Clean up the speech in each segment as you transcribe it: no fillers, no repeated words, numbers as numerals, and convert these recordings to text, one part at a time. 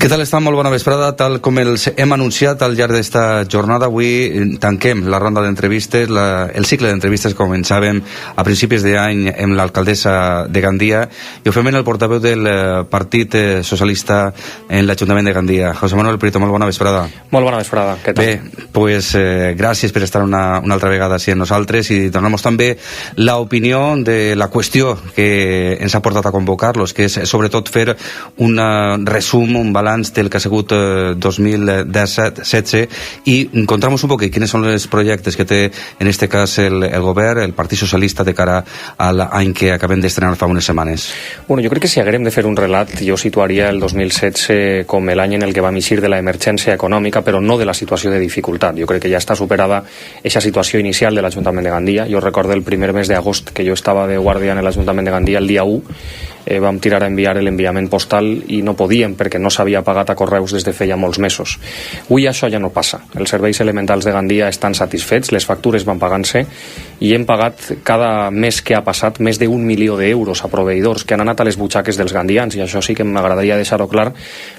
Què tal està? Molt bona vesprada. Tal com els hem anunciat al llarg d'esta jornada, avui tanquem la ronda d'entrevistes, el cicle d'entrevistes que començàvem a principis d'any amb l'alcaldessa de Gandia, i ho fem en el portaveu del Partit Socialista en l'Ajuntament de Gandia. José Manuel Prieto, molt bona vesprada. Molt bona vesprada. Què tal? Bé, pues gràcies per estar una altra vegada així amb nosaltres i donar-nos també l'opinió de la qüestió que ens ha portat a convocar-los, que és sobretot fer un resum, un balanç del que ha sigut 2017 i contar-nos un poc quins són els projectes que té en este cas el govern, el Partit Socialista, de cara a l'any que acabem d'estrenar fa unes setmanes. Bueno, jo crec que si haguérem de fer un relat, jo situaria el 2016 com l'any en el que vam eixir de l'emergència econòmica, però no de la situació de dificultat. Jo crec que ja està superada aquesta situació inicial de l'Ajuntament de Gandia. Jo recordo el primer mes d'agost que jo estava de guàrdia en l'Ajuntament de Gandia, el dia 1, vam tirar a enviar l'enviament postal i no podíem perquè no s'havia pagat a correus des de feia molts mesos. Avui això ja no passa. Els serveis elementals de Gandia estan satisfets, les factures van pagant-se i hem pagat cada mes que ha passat més d'1 milió d'euros a proveïdors que han anat a les butxaques dels gandians, i això sí que m'agradaria deixar-ho clar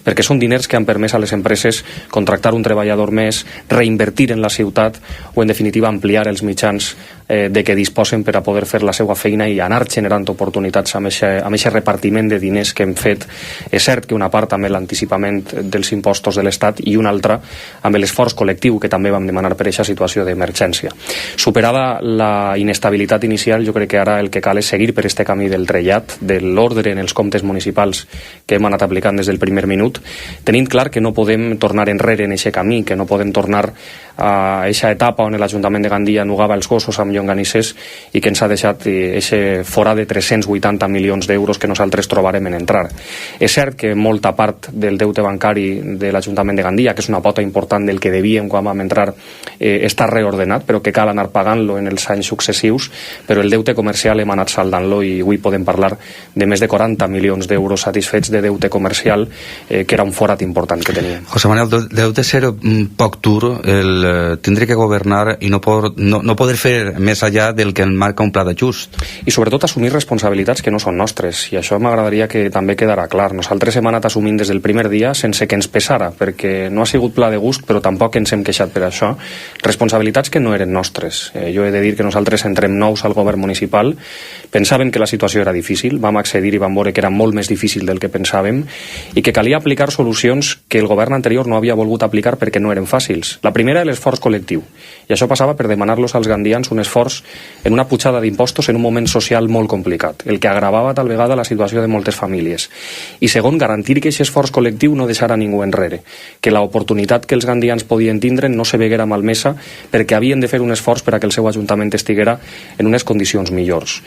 perquè són diners que han permès a les empreses contractar un treballador més, reinvertir en la ciutat o en definitiva ampliar els mitjans de què disposen per a poder fer la seva feina i anar generant oportunitats amb aquest repartiment de diners que hem fet. És cert que una part amb l'anticipament dels impostos de l'Estat i una altra amb l'esforç col·lectiu que també vam demanar per aquesta situació d'emergència. Superada la inestabilitat inicial, jo crec que ara el que cal és seguir per este camí del trellat, de l'ordre en els comptes municipals que hem anat aplicant des del primer minut, tenint clar que no podem tornar enrere en aquest camí, que no podem tornar a aquesta etapa on l'Ajuntament de Gandia nugava els gossos amb llonganisses i que ens ha deixat aquest fora de 380 milions d'euros que nosaltres trobarem en entrar. És cert que molta part del deute bancari de l'Ajuntament de Gandia, que és una pota important del que devíem quan vam entrar, està reordenat, però que cal anar pagant-lo en els anys successius, però el deute comercial hem anat saldant-lo i avui podem parlar de més de 40 milions d'euros satisfets de deute comercial, que era un forat important que teníem. José Manuel, deu de ser poc dur el tindre que governar i no poder fer més allà del que marca un pla d'ajust. I sobretot assumir responsabilitats que no són nostres, i això m'agradaria que també quedarà clar. Nosaltres hem anat assumint des del primer dia sense que ens pesara, perquè no ha sigut pla de gust, però tampoc ens hem queixat per això. Responsabilitats que no eren nostres. Jo he de dir que nosaltres entrem nous al govern municipal, pensàvem que la situació era difícil, vam accedir i vam veure que era molt més difícil del que pensàvem i que calia aplicar solucions que el govern anterior no havia volgut aplicar perquè no eren fàcils. La primera, l'esforç col·lectiu, i això passava per demanar-los als gandians un esforç en una pujada d'impostos en un moment social molt complicat, el que agravava tal vegada la situació de moltes famílies. I segon, garantir que aquest esforç col·lectiu no deixara ningú enrere, que l'oportunitat que els gandians podien tindre no se veguera malmesa perquè havien de fer un esforç per a que el seu ajuntament estiguera en unes condicions millors.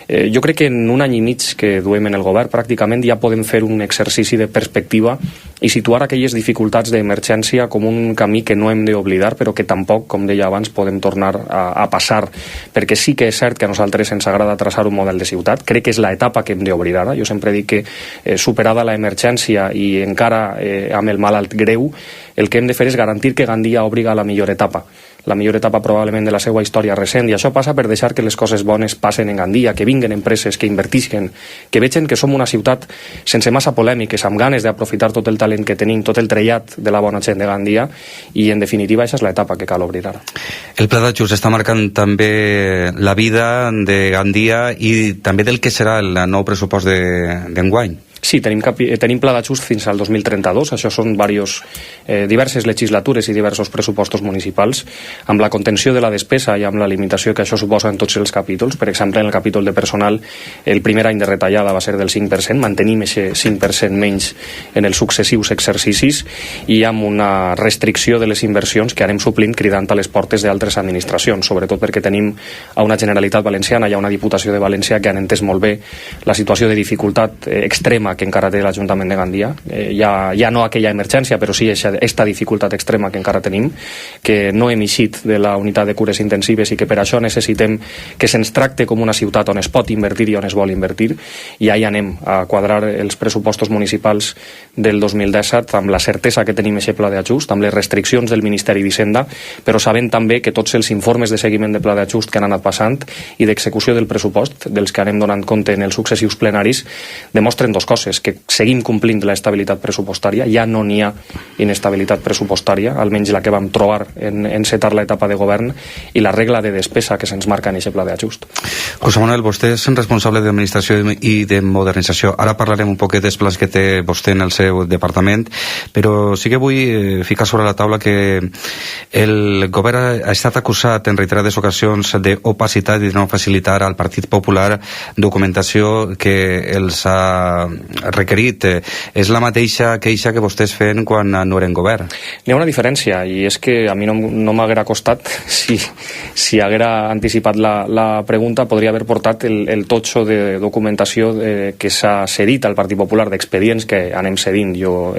Jo crec que en un any i mig que duem en el govern pràcticament ja podem fer un exercici de perspectiva i situar aquelles dificultats d'emergència com un camí que no hem d'oblidar, però que tampoc, com deia abans, podem tornar a passar, perquè sí que és cert que a nosaltres ens agrada traçar un model de ciutat. Crec que és l'etapa que hem d'obrir ara. Jo sempre dic que superada l'emergència i encara amb el malalt greu, el que hem de fer és garantir que Gandia obriga a la millor etapa probablement de la seva història recent, i això passa per deixar que les coses bones passen en Gandia, que vinguen empreses, que invertisquen, que vegin que som una ciutat sense massa polèmiques, amb ganes d'aprofitar tot el talent que tenim, tot el trellat de la bona gent de Gandia, i en definitiva aquesta és l'etapa que cal obrir ara. El pla d'ajust està marcant també la vida de Gandia i també del que serà el nou pressupost d'enguany. Sí, tenim pla d'ajust fins al 2032, això són diverses legislatures i diversos pressupostos municipals, amb la contenció de la despesa i amb la limitació que això suposa en tots els capítols. Per exemple, en el capítol de personal, el primer any de retallada va ser del 5%, mantenim aquest 5% menys en els successius exercicis i amb una restricció de les inversions que anem suplint cridant a les portes d'altres administracions, sobretot perquè tenim a una Generalitat Valenciana i a una Diputació de València que han entès molt bé la situació de dificultat extrema que encara té l'Ajuntament de Gandia, ja no aquella emergència, però sí aquesta dificultat extrema que encara tenim, que no hem eixit de la unitat de cures intensives i que per això necessitem que se'ns tracte com una ciutat on es pot invertir i on es vol invertir, i ja hi anem a quadrar els pressupostos municipals del 2017 amb la certesa que tenim aquest pla d'ajust, amb les restriccions del Ministeri d'Hisenda, però sabent també que tots els informes de seguiment de pla d'ajust que han anat passant i d'execució del pressupost, dels que anem donant compte en els successius plenaris, demostren dues coses. coses, que seguim complint l'estabilitat pressupostària, ja no n'hi ha inestabilitat pressupostària, almenys la que vam trobar en encetar l'etapa de govern, i la regla de despesa que se'ns marca en aquest pla d'ajust. José Manuel, vostè és responsable d'administració i de modernització. Ara parlarem un poquet dels plans que té vostè en el seu departament, però sí que vull ficar sobre la taula que el govern ha estat acusat en reiterades ocasions d'opacitat i de no facilitar al Partit Popular documentació que els ha requerit. És la mateixa queixa que vostès feien quan no eren govern? Hi ha una diferència, i és que a mi no m'haguera costat, si haguera anticipat la pregunta, podria haver portat el totxo de documentació que s'ha cedit al Partit Popular, d'expedients que anem cedint. Jo,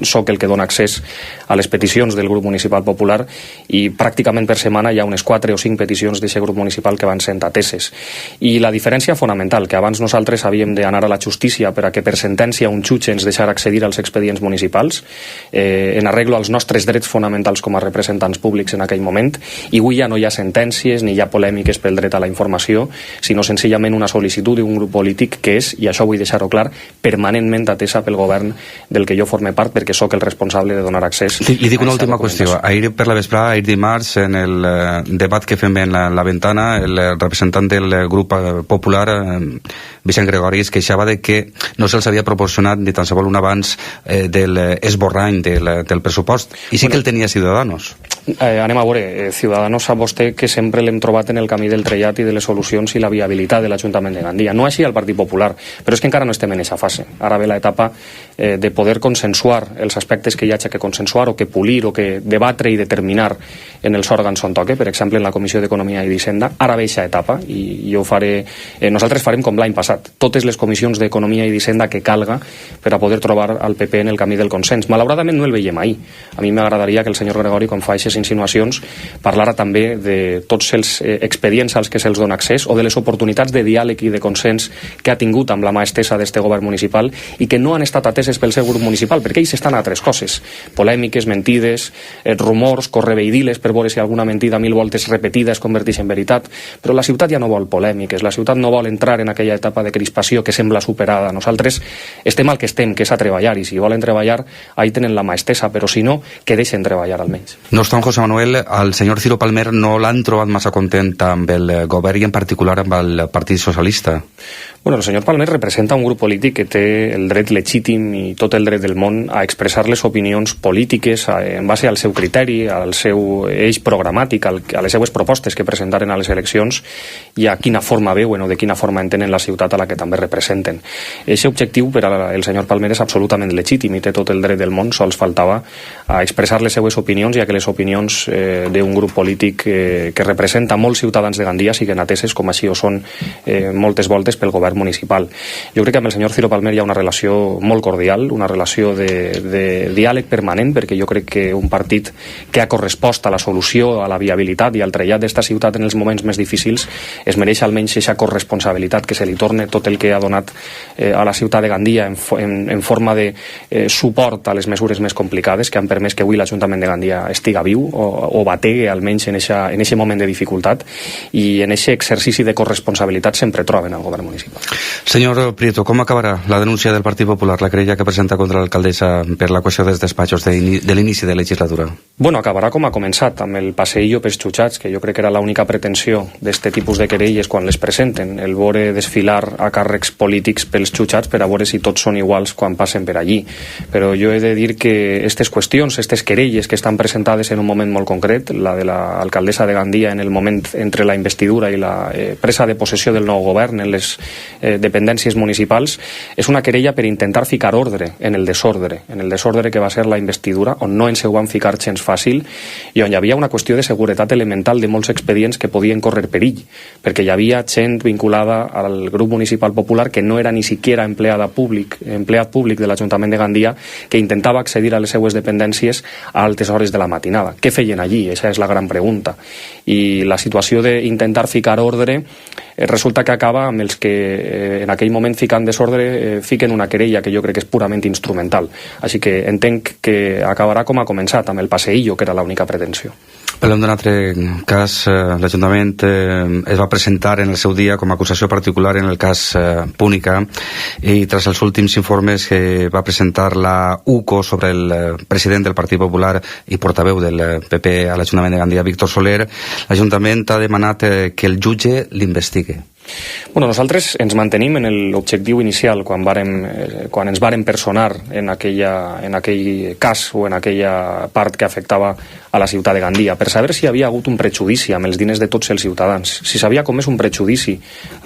soc el que dona accés a les peticions del grup municipal popular, i pràcticament per setmana hi ha unes 4 o 5 peticions d'aquest grup municipal que van sent ateses. I la diferència fonamental, que abans nosaltres havíem d'anar a la justícia per a que per sentència un jutge ens deixara accedir als expedients municipals, en arreglo als nostres drets fonamentals com a representants públics en aquell moment, i avui ja no hi ha sentències ni hi ha polèmiques pel dret a la informació, sinó senzillament una sol·licitud d'un grup polític que és, i això vull deixar-ho clar, permanentment atesa pel govern del que jo forme part, perquè sóc el responsable de donar accés. Li dic una última qüestió. Ahir per la vesprada, ahir dimarts, en el debat que fem en la ventana, el representant del grup popular, Vicent Gregori, es queixava de que no se'ls havia proporcionat ni tan sols un abans del esborrany del pressupost, i sí que el tenia Ciudadanos. Anem a veure, Ciudadanos sap vostè que sempre l'hem trobat en el camí del trellat i de les solucions i la viabilitat de l'Ajuntament de Gandia. No així al Partit Popular, però és que encara no estem en aquesta fase. Ara ve l'etapa de poder consensuar els aspectes que hi hagi que consensuar o que polir o que debatre i determinar en els òrgans on toque, per exemple en la Comissió d'Economia i d'Hisenda. Ara ve aquesta etapa i jo faré... nosaltres farem com l'any passat, totes les comissions d'Economia i d'Hisenda que calga per a poder trobar el PP en el camí del consens. Malauradament no el veiem ahir. A mi m'agradaria que el senyor Gregori, quan fa aquestes insinuacions, parlara també de tots els expedients als que se'ls dona accés o de les oportunitats de diàleg i de consens que ha tingut amb la mà estesa d'este govern municipal i que no han estat ateses pel seu grup municipal, perquè ells estan a altres coses, polèmiques, mentides, rumors, correveidiles per veure si alguna mentida 1000 voltes repetida es converteix en veritat, però la ciutat ja no vol polèmiques, la ciutat no vol entrar en aquella etapa de crispació que sembla superada. Nosaltres estem al que estem, que és a treballar, i si volen treballar, ahí tenen la mà estesa, però si no, que deixen treballar almenys. No obstant, José Manuel, al senyor Ciro Palmer no l'han trobat massa content amb el govern i en particular amb el Partit Socialista. Bueno, el senyor Palmer representa un grup polític que té el dret legítim i tot el dret del món a expressar les opinions polítiques en base al seu criteri, al seu eix programàtic, a les seues propostes que presentaren a les eleccions i a quina forma veuen o de quina forma entenen la ciutat a la que també representen. Aquest objectiu per al senyor Palmer és absolutament legítim i té tot el dret del món, sols faltava a expressar les seues opinions i a que les opinions d'un grup polític que representa molts ciutadans de Gandia siguin ateses, com així ho són moltes voltes pel govern municipal. Jo crec que amb el senyor Ciro Palmer hi ha una relació molt cordial, una relació de diàleg permanent, perquè jo crec que un partit que ha correspost a la solució, a la viabilitat i al trellat d'esta ciutat en els moments més difícils es mereix almenys aquesta corresponsabilitat, que se li torne tot el que ha donat a la ciutat de Gandia en forma de suport a les mesures més complicades que han permès que avui l'Ajuntament de Gandia estiga viu o bategui almenys en aquest moment de dificultat, i en aquest exercici de corresponsabilitat sempre troben el govern municipal. Senyor Prieto, com acabarà la denúncia del Partit Popular, la querella que presenta contra l'alcaldessa per la qüestió dels despatxos de l'inici de legislatura? Bueno, acabarà com ha començat, amb el passeillo pels xutxats, que jo crec que era l'única pretensió d'este tipus de querelles quan les presenten, el veure desfilar a càrrecs polítics pels xutxats per a veure si tots són iguals quan passen per allí. Però jo he de dir que aquestes qüestions, aquestes querelles que estan presentades en un moment molt concret, la de l'alcaldessa de Gandia en el moment entre la investidura i la presa de possessió del nou govern en les dependències municipals, és una querella per intentar ficar ordre en el desordre que va ser la investidura, on no ens ho van ficar gens fàcil i on hi havia una qüestió de seguretat elemental de molts expedients que podien córrer perill, perquè hi havia gent vinculada al grup municipal popular que no era ni siquiera empleat públic de l'Ajuntament de Gandia, que intentava accedir a les seues dependències a altes hores de la matinada. Què feien allí? Aquesta és la gran pregunta. I la situació d'intentar ficar ordre resulta que acaba amb els que en aquell moment ficant desordre fiquen una querella que jo crec que és purament instrumental. Així que entenc que acabarà com ha començat, amb el passeillo, que era l'única pretensió. Parlem d'un altre cas. L'Ajuntament es va presentar en el seu dia com a acusació particular en el cas Púnica, i tras els últims informes que va presentar la UCO sobre el president del Partit Popular i portaveu del PP a l'Ajuntament de Gandia, Víctor Soler, l'Ajuntament ha demanat que el jutge l'investigue. Bueno, nosaltres ens mantenim en l'objectiu inicial quan ens vàrem personar en aquell cas o en aquella part que afectava a la ciutat de Gandia, per saber si hi havia hagut un prejudici amb els diners de tots els ciutadans, si s'havia comès un prejudici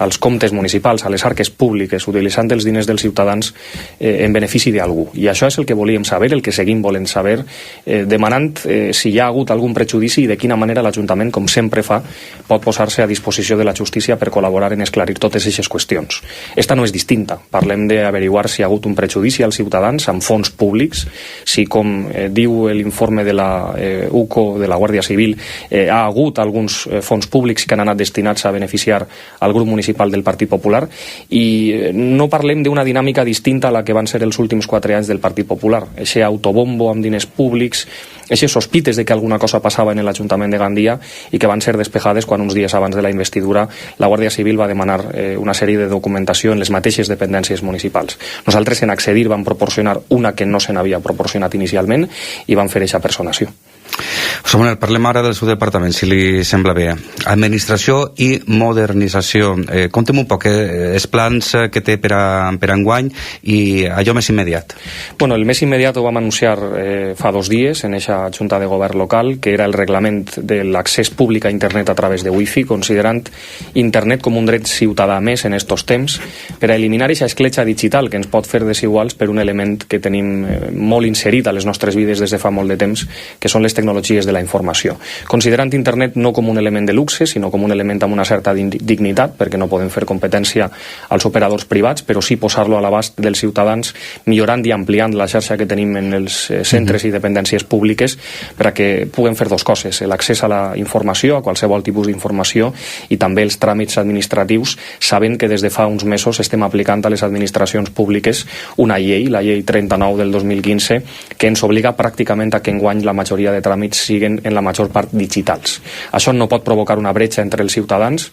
als comptes municipals, a les arques públiques, utilitzant els diners dels ciutadans en benefici d'algú. I això és el que volíem saber, el que seguim volent saber, demanant si hi ha hagut algun prejudici i de quina manera l'Ajuntament, com sempre fa, pot posar-se a disposició de la justícia per col·laborar en esclarir totes aquestes qüestions. Esta no és distinta. Parlem d'averiguar si hi ha hagut un prejudici als ciutadans amb fons públics, si, com diu l'informe de la UCO, de la Guàrdia Civil, ha hagut alguns fons públics que han anat destinats a beneficiar al grup municipal del Partit Popular, i no parlem d'una dinàmica distinta a la que van ser els últims 4 anys del Partit Popular. Eixe autobombo amb diners públics, eixes sospites de que alguna cosa passava en l'Ajuntament de Gandia i que van ser despejades quan uns dies abans de la investidura la Guàrdia Civil va demanar una sèrie de documentació en les mateixes dependències municipals. Nosaltres en accedir vam proporcionar una que no se n'havia proporcionat inicialment i vam fer aquesta personació. José Manuel, parlem ara del seu departament, si li sembla bé. Administració i modernització. Conta'm un poc els plans que té per enguany i allò més immediat. Bueno, el més immediat ho vam anunciar fa 2 dies en aquesta Junta de Govern local, que era el reglament de l'accés públic a internet a través de wifi, considerant internet com un dret ciutadà més en estos temps, per a eliminar aquesta escletxa digital que ens pot fer desiguals per un element que tenim molt inserit a les nostres vides des de fa molt de temps, que són les tecnologies de la informació. Considerant internet no com un element de luxe, sinó com un element amb una certa dignitat, perquè no podem fer competència als operadors privats, però sí posar-lo a l'abast dels ciutadans, millorant i ampliant la xarxa que tenim en els centres i dependències públiques, per a que puguen fer 2 coses, l'accés a la informació, a qualsevol tipus d'informació, i també els tràmits administratius, sabent que des de fa uns mesos estem aplicant a les administracions públiques una llei, la llei 39 del 2015, que ens obliga pràcticament a que enguany la majoria de tràmits siguen en la major part digitals. Això no pot provocar una bretxa entre els ciutadans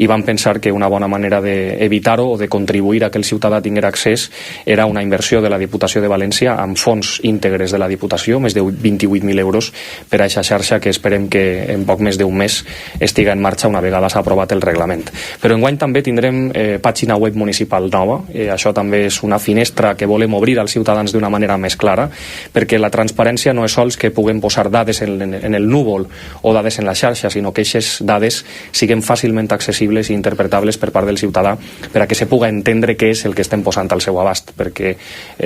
i vam pensar que una bona manera d'evitar-ho o de contribuir a que el ciutadà tingués accés era una inversió de la Diputació de València amb fons íntegres de la Diputació, més de 28.000 euros per a aquesta xarxa que esperem que en poc més d'un mes estiga en marxa una vegada s'ha aprovat el reglament. Però enguany també tindrem pàgina web municipal nova. Això també és una finestra que volem obrir als ciutadans d'una manera més clara, perquè la transparència no és sols que puguem posar dades en el núvol o dades en la xarxa, sinó que aquestes dades siguin fàcilment accessibles i interpretables per part del ciutadà per a que se puga entendre què és el que estem posant al seu abast, perquè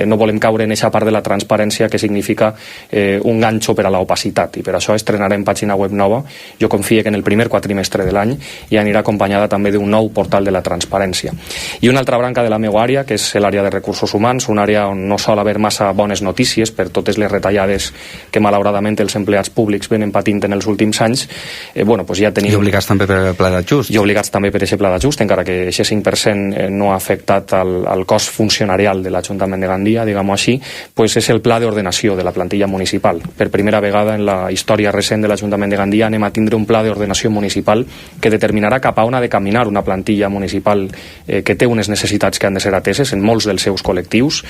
no volem caure en aquesta part de la transparència que significa un ganxo per a l'opacitat, i per això estrenarem pàgina web nova. Jo confio que en el primer quatrimestre de l'any i anirà acompanyada també d'un nou portal de la transparència. I una altra branca de la meva àrea, que és l'àrea de recursos humans, una àrea on no sol haver massa bones notícies per totes les retallades que malauradament els empleats públics venen patint en els últims anys. Pues ja tenim... I obligats també per el pla d'ajust. I obligats també per aquest pla d'ajust, encara que aquest 5% no ha afectat al cost funcionarial de l'Ajuntament de Gandia, diguem-ho així, pues és el pla d'ordenació de la plantilla municipal. Per primera vegada en la història recent de l'Ajuntament de Gandia anem a tindre un pla d'ordenació municipal que determinarà cap a on ha de caminar una plantilla municipal que té unes necessitats que han de ser ateses en molts dels seus col·lectius.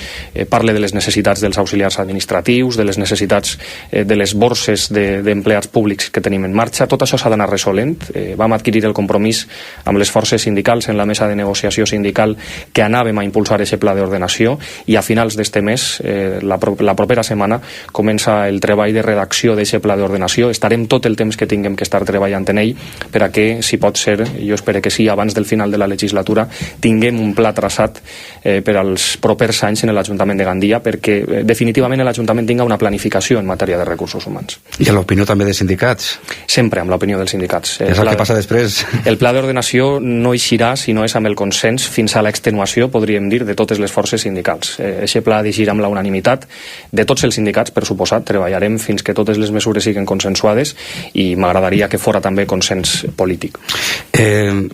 Parle de les necessitats dels auxiliars administratius, de les necessitats de les borses d'empleats públics que tenim en marxa. Tot això s'ha d'anar resolent. Vam adquirir el compromís amb les forces sindicals en la mesa de negociació sindical que anàvem a impulsar aquest pla d'ordenació, i a finals d'este mes, la propera setmana, comença el treball de redacció d'aquest pla d'ordenació. Estarem tot el temps que tinguem que estar treballant en ell per a que, si pot ser, jo espero que sí, abans del final de la legislatura, tinguem un pla traçat per als propers anys en l'Ajuntament de Gandia, perquè definitivament l'Ajuntament tinga una planificació en matèria de recursos humans. I a l'opinió també de sindicats? Sempre amb l'opinió dels sindicats. És el que passa després. El pla d'ordenació no eixirà si no és amb el consens fins a l'extenuació, podríem dir, de totes les forces sindicals. Aquest pla ha d'eixir amb la unanimitat de tots els sindicats, per suposat. Treballarem fins que totes les mesures siguin consensuades i m'agradaria que fora també consens polític.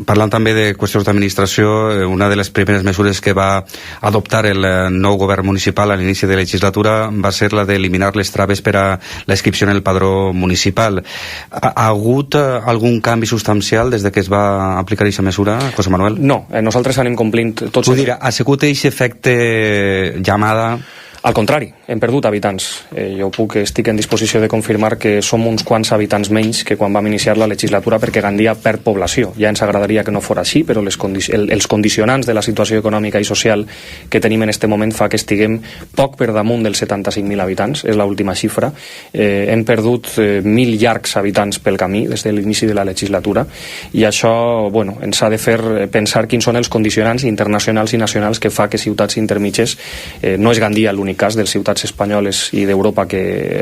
Parlant també de qüestions d'administració, una de les primeres mesures que va adoptar el nou govern municipal a l'inici de la legislatura va ser la d'eliminar les traves per a la inscripció en el padró municipal. Ha hagut algun canvi substancial des de que es va aplicar aquesta mesura, José Manuel? No, nosaltres anem complint tots... Vull dir, ha sigut aquest efecte llamada... Al contrari, hem perdut habitants. Jo estic en disposició de confirmar que som uns quants habitants menys que quan vam iniciar la legislatura, perquè Gandia perd població. Ja ens agradaria que no fos així, però els condicionants de la situació econòmica i social que tenim en aquest moment fa que estiguem poc per damunt dels 75.000 habitants, és l'última xifra. Hem perdut 1.000 llargs habitants pel camí des de l'inici de la legislatura, i això ens ha de fer pensar quins són els condicionants internacionals i nacionals que fa que ciutats intermitges, no és Gandia l'únic cas, dels ciutats espanyoles i d'Europa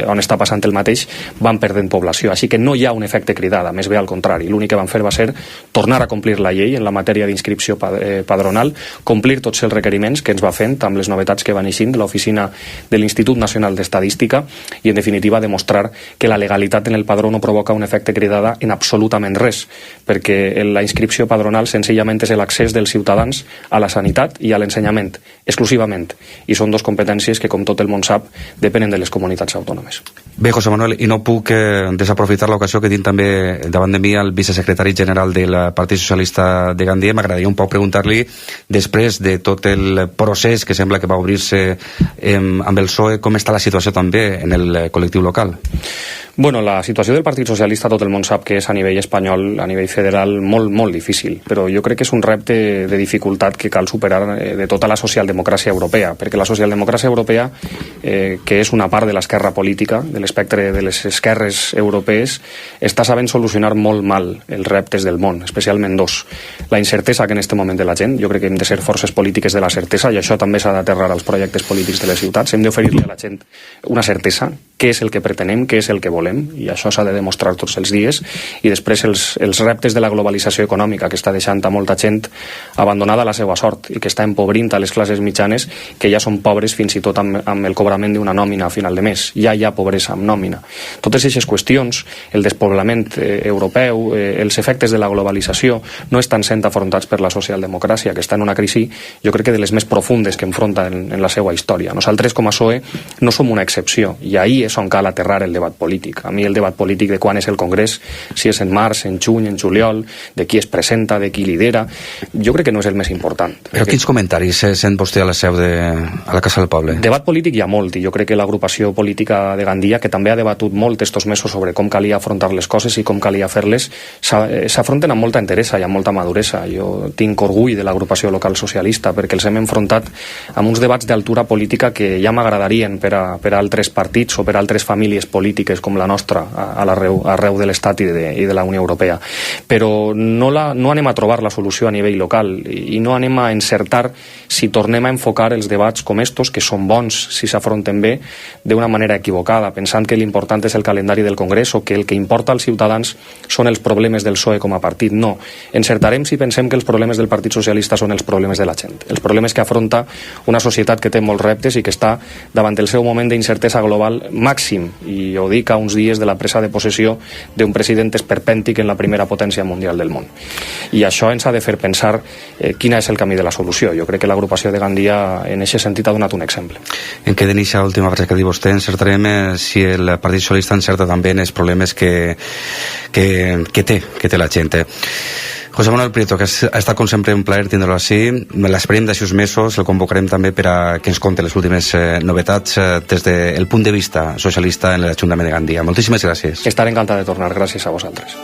on està passant el mateix, van perdent població. Així que no hi ha un efecte cridada, més bé al contrari. L'únic que van fer va ser tornar a complir la llei en la matèria d'inscripció padronal, complir tots els requeriments que ens va fent amb les novetats que van eixint de l'oficina de l'Institut Nacional d'Estadística, i en definitiva demostrar que la legalitat en el padró no provoca un efecte cridada en absolutament res, perquè la inscripció padronal senzillament és l'accés dels ciutadans a la sanitat i a l'ensenyament, exclusivament, i són dos competències que, com tot el món sap, depenen de les comunitats autònomes. Bé, José Manuel, i no puc desaprofitar l'ocasió que tinc també davant de mi el vicesecretari general del Partit Socialista de Gandia. M'agradaria un poc preguntar-li, després de tot el procés que sembla que va obrir-se amb el PSOE, com està la situació també en el col·lectiu local? Bueno, la situació del Partit Socialista tot el món sap que és a nivell espanyol, a nivell federal, molt, molt difícil, però jo crec que és un repte de dificultat que cal superar de tota la socialdemocràcia europea, perquè la socialdemocràcia europea, que és una part de l'esquerra política, de l'espectre de les esquerres europees, està sabent solucionar molt mal els reptes del món, especialment dos. La incertesa que en aquest moment de la gent, jo crec que hem de ser forces polítiques de la certesa, i això també s'ha d'aterrar als projectes polítics de les ciutats. Hem d'oferir-li a la gent una certesa, què és el que pretenem, què és el que volem, i això s'ha de demostrar tots els dies. I després els reptes de la globalització econòmica, que està deixant a molta gent abandonada a la seva sort i que està empobrint a les classes mitjanes, que ja són pobres fins i tot amb el cobrament d'una nòmina a final de mes. Ja hi ha pobresa amb nòmina. Totes aquestes qüestions, el despoblament europeu, els efectes de la globalització, no estan sent afrontats per la socialdemocràcia, que està en una crisi, jo crec que de les més profundes que enfronta en la seva història. Nosaltres, com a PSOE, no som una excepció, i ahí és on cal aterrar el debat polític. A mi el debat polític de quan és el Congrés, si és en març, en juny, en juliol, de qui es presenta, de qui lidera, jo crec que no és el més important. Però quins comentaris sent vostè a la seu a la Casa del Poble? Debat polític hi ha molt, i jo crec que l'agrupació política de Gandia, que també ha debatut molt estos mesos sobre com calia afrontar les coses i com calia fer-les, s'afronten amb molta enteresa i amb molta maduresa. Jo tinc orgull de l'agrupació local socialista perquè els hem enfrontat amb uns debats d'altura política que ja m'agradarien per a altres partits o per a altres famílies polítiques com la nostra arreu de l'Estat i de la Unió Europea. Però no anem a trobar la solució a nivell local i no anem a encertar si tornem a enfocar els debats com estos, que són bons si s'afronten bé, d'una manera equivocada, pensant que l'important és el calendari del Congrés o que el que importa als ciutadans són els problemes del PSOE com a partit. No. Encertarem si pensem que els problemes del Partit Socialista són els problemes de la gent, els problemes que afronta una societat que té molts reptes i que està davant del seu moment d'incertesa global màxim, i ho dic a uns dies de la presa de possessió d'un president esperpèntic en la primera potència mundial del món. I això ens ha de fer pensar quin és el camí de la solució. Jo crec que l'agrupació de Gandia en aquest sentit ha donat un exemple. En què d'inicia l'última frase que diu vostè, encertarem si el Partit Socialista encerta també en els problemes que té la gent. José Manuel Prieto, que ha estat com sempre un plaer tindre-lo així. L'esperem d'així uns mesos, el convocarem també per a que ens conti les últimes novetats des del punt de vista socialista en l'Ajuntament de Gandia. Moltíssimes gràcies. Estaré encantat de tornar. Gràcies a vosaltres.